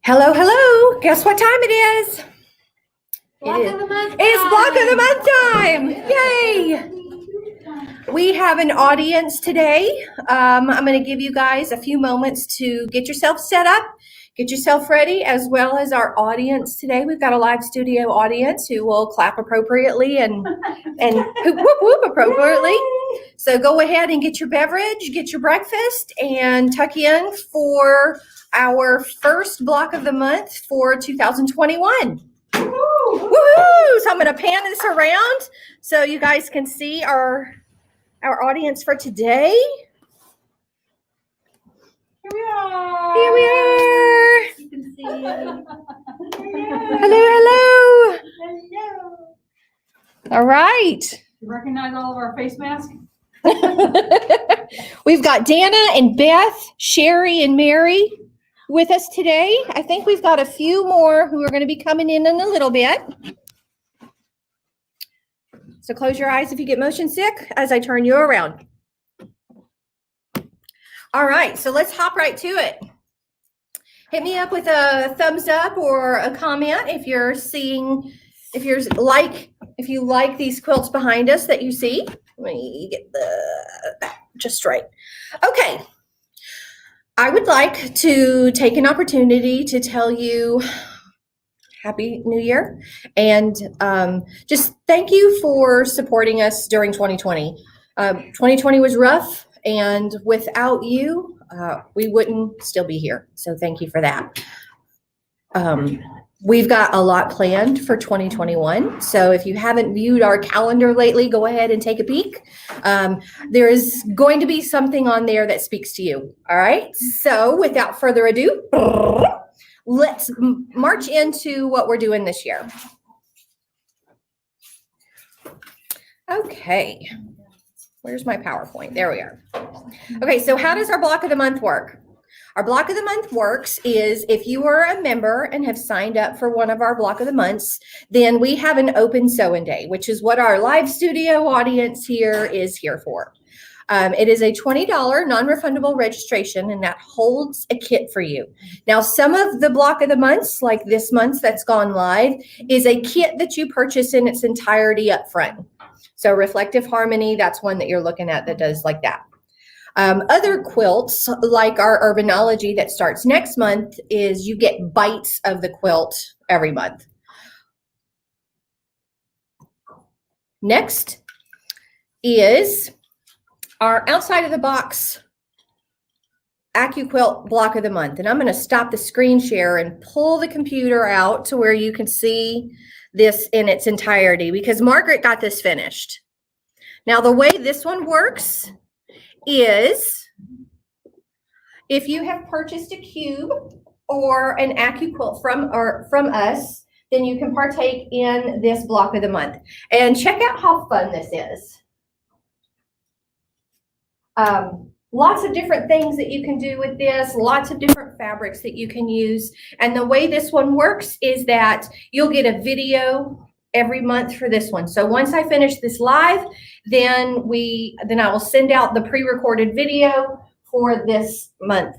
Hello, hello. Guess what time it is? Block of the month It's time. block of the month time. Yay! We have an audience today. I'm going to give you guys a few moments to get yourself set up, get yourself ready, as well as our audience today. We've got a live studio audience who will clap appropriately and whoop, whoop, whoop appropriately. So go ahead and get your beverage, get your breakfast, and tuck in for our first block of the month for 2021. Woohoo! So I'm going to pan this around so you guys can see our audience for today. Here we are. Here we are. You can see. Hello, hello. Hello. All right. You recognize all of our face masks? We've got Dana and Beth, Sherry and Mary with us today. I think we've got a few more who are going to be coming in a little bit. So close your eyes if you get motion sick as I turn you around. All right, so let's hop right to it. Hit me up with a thumbs up or a comment if you're seeing, if you like these quilts behind us that you see. Let me get that just right. Okay. I would like to take an opportunity to tell you Happy New Year and just thank you for supporting us during 2020. 2020 was rough, and without you, we wouldn't still be here. So thank you for that. We've got a lot planned for 2021. So if you haven't viewed our calendar lately, go ahead and take a peek. There is going to be something on there that speaks to you. All right. So without further ado, let's march into what we're doing this year. Okay. Where's my PowerPoint? There we are. Okay. So how does our block of the month work? Our block of the month works is if you are a member and have signed up for one of our block of the months, then we have an open sew-in day, which is what our live studio audience here is here for. It is a $20 non-refundable registration, and that holds a kit for you. Now, some of the block of the months, like this month's that's gone live, is a kit that you purchase in its entirety up front. So Reflective Harmony, that's one that you're looking at that does like that. Other quilts, like our Urbanology that starts next month, is you get bites of the quilt every month. Next is our outside of the box AccuQuilt block of the month. And I'm going to stop the screen share and pull the computer out to where you can see this in its entirety, because Margaret got this finished. Now, the way this one works is if you have purchased a cube or an AccuQuilt from us, then you can partake in this block of the month. And check out how fun this is. Lots of different things that you can do with this, lots of different fabrics that you can use. And the way this one works is that you'll get a video every month for this one. So once I finish this live, then I will send out the pre-recorded video for this month.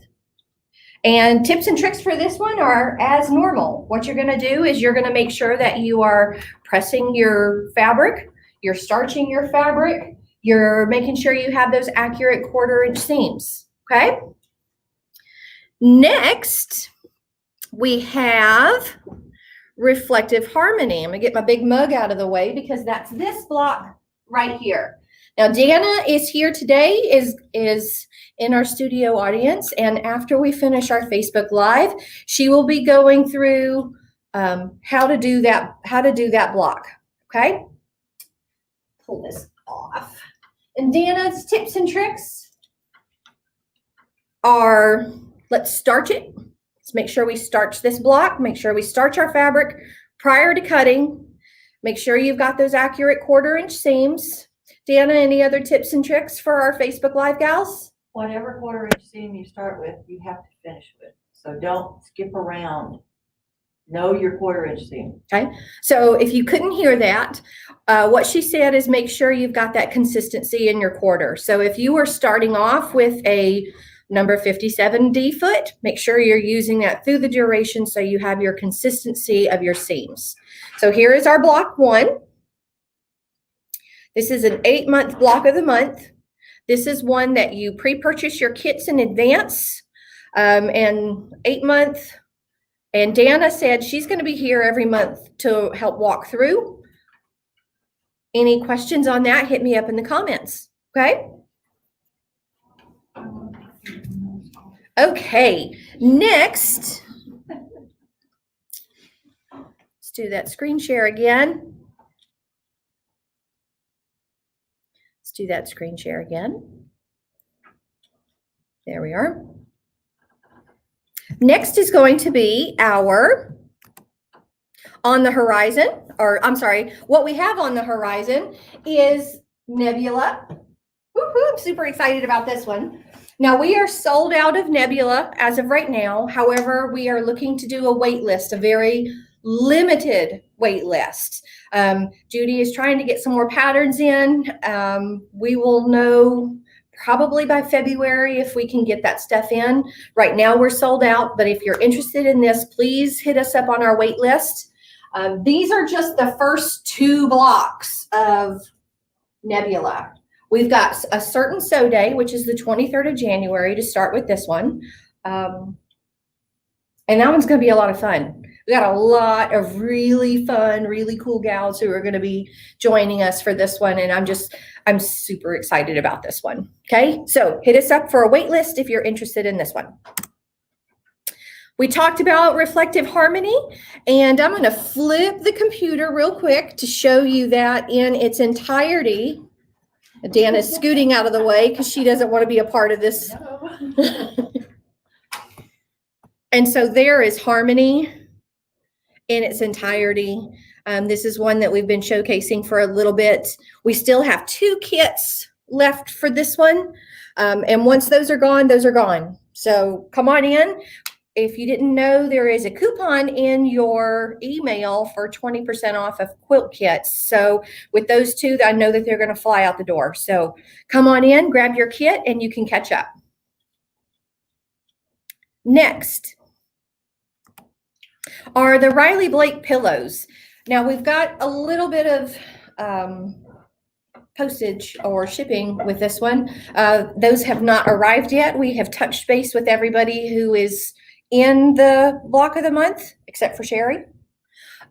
And tips and tricks for this one are as normal. What you're going to do is you're going to make sure that you are pressing your fabric, you're starching your fabric, you're making sure you have those accurate 1/4 inch seams. Okay. Next, we have Reflective Harmony. I'm going to get my big mug out of the way because that's this block right here. Now, Dana is here today, is in our studio audience, and after we finish our Facebook Live, she will be going through how to do that block. Okay, pull this off. And Dana's tips and tricks are: let's starch it. Let's make sure we starch this block. Make sure we starch our fabric prior to cutting. Make sure you've got those accurate 1/4 inch seams. Dana, any other tips and tricks for our Facebook Live gals? Whatever 1/4 inch seam you start with, you have to finish with. So don't skip around. Know your 1/4 inch seam. Okay. So if you couldn't hear that, what she said is make sure you've got that consistency in your 1/4. So if you are starting off with a Number 57D foot, make sure you're using that through the duration so you have your consistency of your seams. So here is our block 1. This is an 8-month block of the month. This is one that you pre-purchase your kits in advance, and 8-month. And Dana said she's going to be here every month to help walk through. Any questions on that, hit me up in the comments, okay? Okay, next, let's do that screen share again. Let's do that screen share again. There we are. Next is going to be our on the horizon, or I'm sorry, what we have on the horizon is Nebula. Woo-hoo, I'm super excited about this one. Now we are sold out of Nebula as of right now. However, we are looking to do a wait list, a very limited wait list. Judy is trying to get some more patterns in. We will know probably by February if we can get that stuff in. Right now we're sold out, but if you're interested in this, please hit us up on our wait list. These are just the first 2 blocks of Nebula. We've got a certain sew day, which is the 23rd of January to start with this one. And that one's going to be a lot of fun. We got a lot of really fun, really cool gals who are going to be joining us for this one. And I'm super excited about this one. Okay, so hit us up for a wait list if you're interested in this one. We talked about reflective harmony, and I'm going to flip the computer real quick to show you that in its entirety. Dana's scooting out of the way because she doesn't want to be a part of this. And so there is harmony in its entirety. This is one that we've been showcasing for a little bit. We still have 2 kits left for this one. And once those are gone, those are gone. So come on in. If you didn't know, there is a coupon in your email for 20% off of quilt kits. So with those 2, I know that they're going to fly out the door. So come on in, grab your kit, and you can catch up. Next are the Riley Blake pillows. Now we've got a little bit of postage or shipping with this one. Those have not arrived yet. We have touched base with everybody who is in the block of the month, except for Sherry,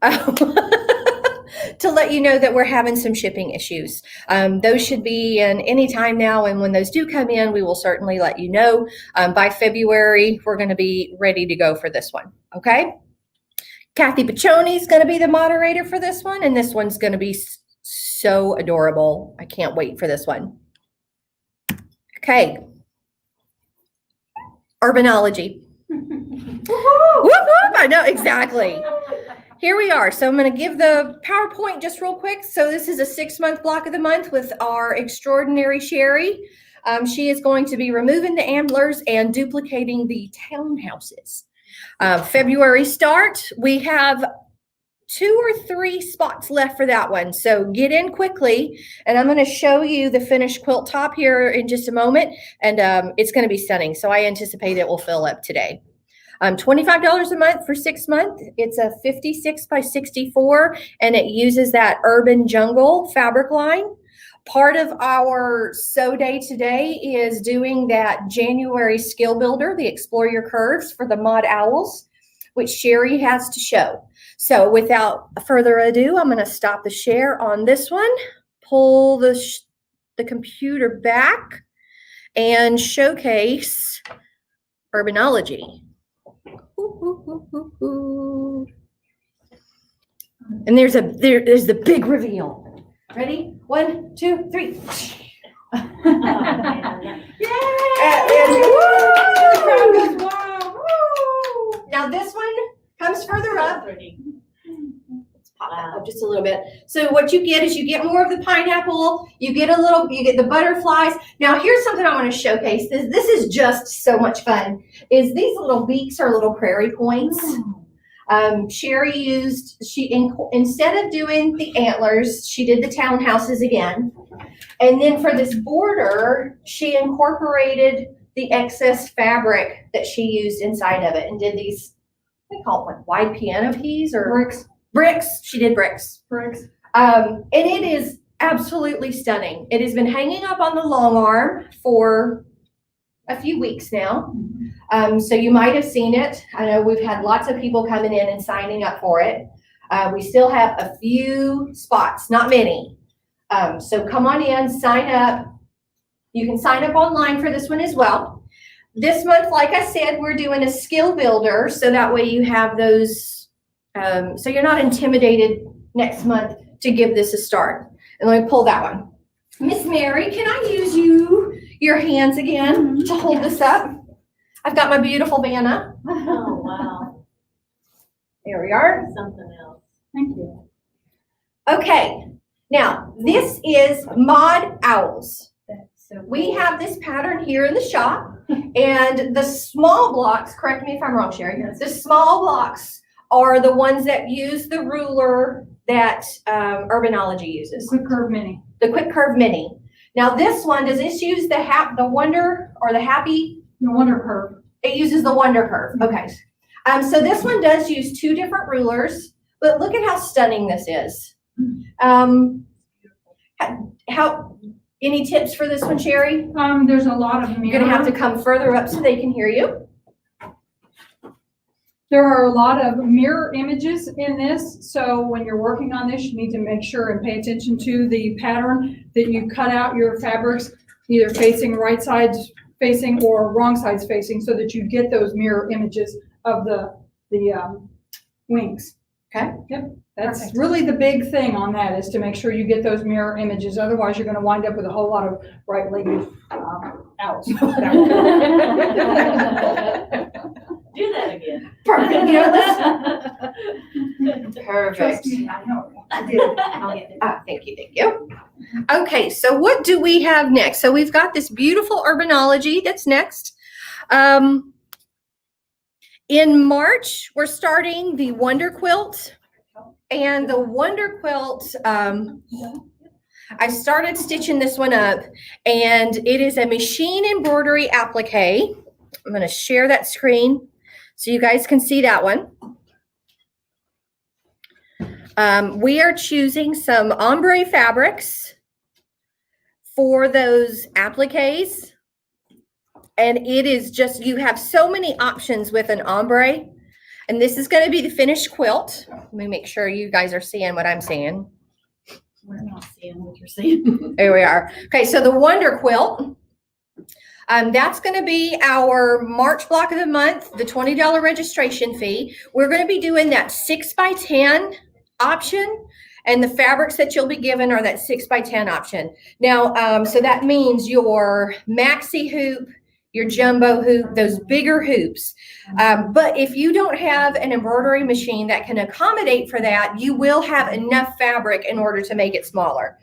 to let you know that we're having some shipping issues. Those should be in any time now, and when those do come in, we will certainly let you know. By February, we're going to be ready to go for this one, okay? Kathy Piccioni is going to be the moderator for this one, and this one's going to be so adorable. I can't wait for this one. Okay. Urbanology. Whoop, whoop, I know, exactly. Here we are. So I'm going to give the PowerPoint just real quick. So this is a 6-month block of the month with our extraordinary Sherry. She is going to be removing the antlers and duplicating the townhouses. February start, we have 2 or 3 spots left for that one. So get in quickly, and I'm going to show you the finished quilt top here in just a moment, and it's going to be stunning. So I anticipate it will fill up today. $25 a month for 6 months. It's a 56 by 64, and it uses that Urban Jungle fabric line. Part of our sew day today is doing that January skill builder, the Explore Your Curves for the Mod Owls, which Sherry has to show. So without further ado, I'm going to stop the share on this one, pull the computer back, and showcase Urbanology. And there's the big reveal. Ready? 1, 2, 3. Yay! Now this one comes further up. Let's pop that up just a little bit. So what you get is you get more of the pineapple. You get the butterflies. Now here's something I want to showcase. This is just so much fun. Is these little beaks are little prairie points. Sherry instead of doing the antlers, she did the townhouses again. And then for this border, she incorporated the excess fabric that she used inside of it and did these, they call them like wide piano keys or Bricks. bricks. She did bricks. Bricks. And it is absolutely stunning. It has been hanging up on the long arm for a few weeks now. So you might have seen it. I know we've had lots of people coming in and signing up for it. We still have a few spots, not many. So come on in, sign up. You can sign up online for this one as well. This month, like I said, we're doing a skill builder. So that way you have those, so you're not intimidated next month to give this a start. And let me pull that one. Miss Mary, can I use your hands again to hold this up? I've got my beautiful Vanna. Oh, wow. There we are. Something else. Thank you. Okay, now this is Mod Owls. So We have this pattern here in the shop, and the small blocks, correct me if I'm wrong, Sherry, the small blocks are the ones that use the ruler that Urbanology uses, Quick Curve Mini. the Quick Curve Mini. Now this one, does this use the Wonder or the Happy? The Wonder Curve. It uses the Wonder Curve, okay. So this one does use 2 different rulers, but look at how stunning this is. Any tips for this one, Sherry? There's a lot of mirror. You're gonna have to come further up so they can hear you. There are a lot of mirror images in this, so when you're working on this, you need to make sure and pay attention to the pattern that you cut out your fabrics, either facing right sides facing or wrong sides facing, so that you get those mirror images of the wings. Okay. Yep, that's Perfect. really the big thing on that, is to make sure you get those mirror images, otherwise you're gonna wind up with a whole lot of right-legged owls. Do that again. Perfect. You know, Perfect. Trust me, I know. I did. I'll get it. Thank you, thank you. Okay, so what do we have next? So we've got this beautiful Urbanology that's next. In March, we're starting the Wonder Quilt. And the Wonder Quilt, I started stitching this one up, and it is a machine embroidery applique. I'm going to share that screen so you guys can see that one. We are choosing some ombre fabrics for those appliques. And it is just, you have so many options with an ombre. And this is going to be the finished quilt. Let me make sure you guys are seeing what I'm seeing. We're not seeing what you're seeing. There we are. Okay, so the Wonder Quilt. That's going to be our March block of the month, the $20 registration fee. We're going to be doing that 6x10 option, and the fabrics that you'll be given are that 6x10 option. Now, so that means your maxi hoop, your jumbo hoop, those bigger hoops. But if you don't have an embroidery machine that can accommodate for that, you will have enough fabric in order to make it smaller.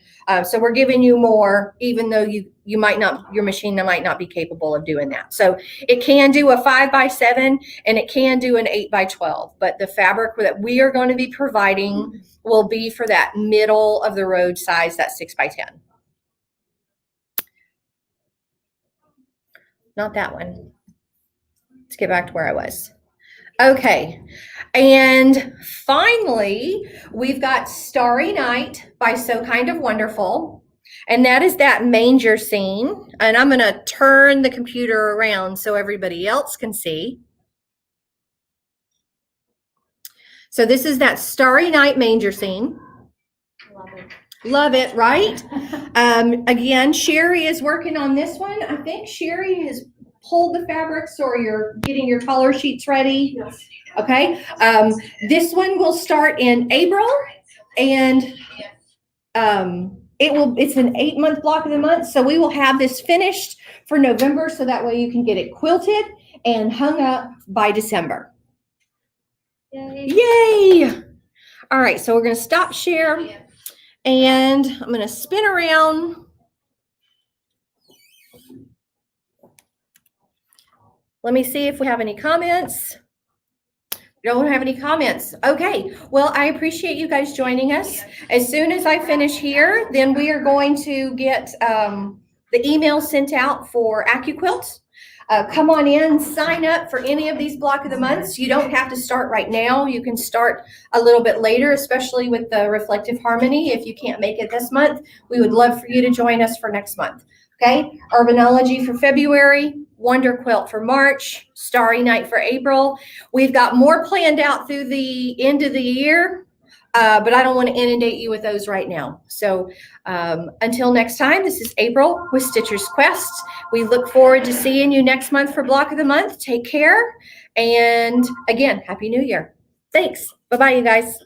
So we're giving you more, even though you might not, your machine might not be capable of doing that. So it can do a 5x7 and it can do an 8x12, but the fabric that we are going to be providing will be for that middle of the road size, that 6x10. Not that one. Let's get back to where I was. Okay. And finally, we've got Starry Night by So Kind of Wonderful. And that is that manger scene. And I'm going to turn the computer around so everybody else can see. So this is that Starry Night manger scene. Love it. Love it, right? Again, Sherry is working on this one. I think Sherry has pulled the fabrics, or you're getting your color sheets ready. Yes. Okay. This one will start in April, and it's an 8-month block of the month. So we will have this finished for November, so that way you can get it quilted and hung up by December. Yay. Yay! All right, so we're going to stop share. And I'm going to spin around. Let me see if we have any comments. We don't have any comments. Okay. Well, I appreciate you guys joining us. As soon as I finish here, then we are going to get the email sent out for AccuQuilt. Come on in, sign up for any of these block of the months. You don't have to start right now. You can start a little bit later, especially with the Reflective Harmony. If you can't make it this month, we would love for you to join us for next month. Okay, Urbanology for February, Wonder Quilt for March, Starry Night for April. We've got more planned out through the end of the year, but I don't want to inundate you with those right now. So until next time, this is April with Stitcher's Quest. We look forward to seeing you next month for Block of the Month. Take care. And again, Happy New Year. Thanks. Bye-bye, you guys.